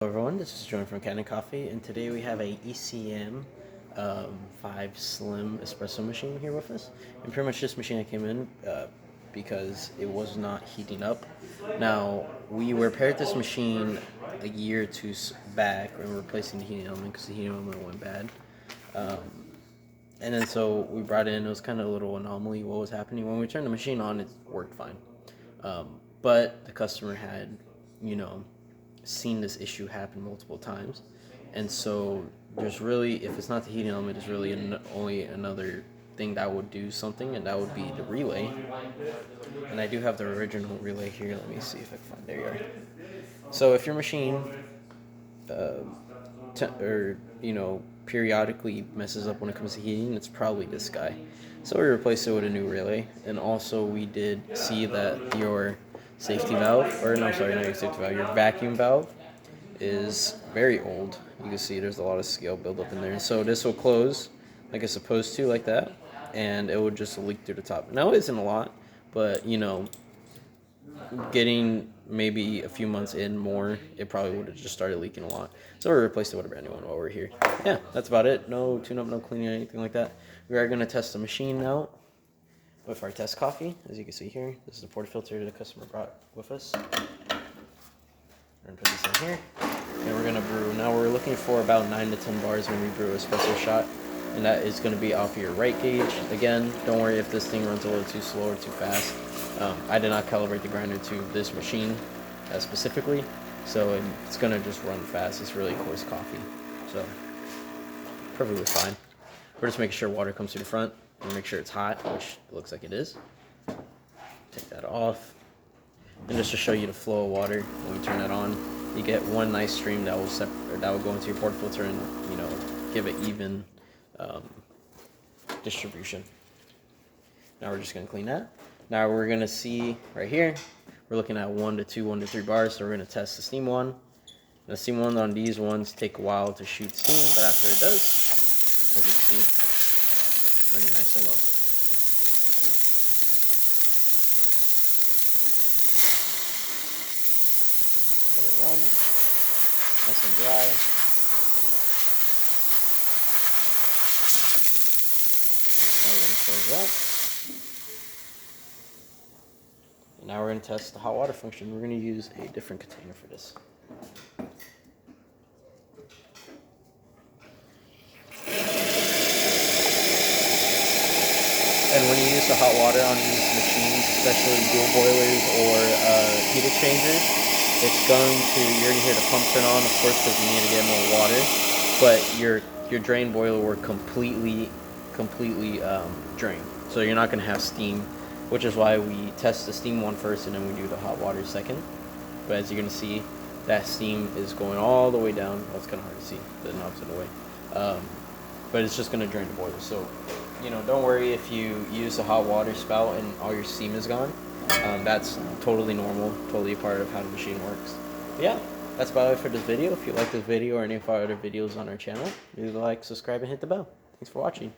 Hello everyone, this is John from Kanen Coffee, and today we have a ECM 5 Slim Espresso machine here with us. And pretty much this machine I came in because it was not heating up. Now, we repaired this machine a year or two back and replacing the heating element because the heating element went bad. And then so we brought it in. It was kind of a little anomaly what was happening. When we turned the machine on, it worked fine. But the customer had, seen this issue happen multiple times. And so there's really, if it's not the heating element, there's really only another thing that would do something, and that would be the relay. And I do have the original relay here. Let me see if I can find, there you are. So if your machine periodically messes up when it comes to heating, it's probably this guy. So we replaced it with a new relay, and also we did see that your safety valve, or no, I'm sorry, not your safety valve, your vacuum valve is very old. You can see there's a lot of scale buildup in there. So this will close like it's supposed to, like that, and it would just leak through the top. Now it isn't a lot, but getting maybe a few months in more, it probably would have just started leaking a lot. So we replaced it with a brand new one while we're here. Yeah, that's about it. No tune-up, no cleaning, anything like that. We are going to test the machine out with our test coffee. As you can see here, this is the portafilter the customer brought with us. We're going to put this in here, and we're going to brew. Now we're looking for about 9 to 10 bars when we brew espresso shot, and that is going to be off of your right gauge. Again, don't worry if this thing runs a little too slow or too fast. I did not calibrate the grinder to this machine specifically, so it's going to just run fast. It's really coarse coffee, so perfectly fine. We're just making sure water comes through the front and make sure it's hot, which it looks like it is. Take that off. And just to show you the flow of water, when we turn that on, you get one nice stream that will go into your portafilter and give it even distribution. Now we're just going to clean that. Now we're going to see right here, we're looking at 1 to 2, 1 to 3 bars, so we're going to test the steam one. The steam one on these ones take a while to shoot steam, but after it does, as you can see, running nice and low. Let it run, nice and dry. Now we're going to close that. And now we're going to test the hot water function. We're going to use a different container for this. And when you use the hot water on these machines, especially dual boilers or heat exchangers, you're going to hear the pump turn on, of course, because you need to get more water. But your drain boiler will completely drain. So you're not going to have steam, which is why we test the steam one first and then we do the hot water second. But as you're going to see, that steam is going all the way down. Well, it's kind of hard to see, the knob's in the way. But it's just going to drain the boiler. So, don't worry if you use the hot water spout and all your steam is gone. That's totally normal, totally a part of how the machine works. But yeah, that's about it for this video. If you like this video or any of our other videos on our channel, leave a like, subscribe, and hit the bell. Thanks for watching.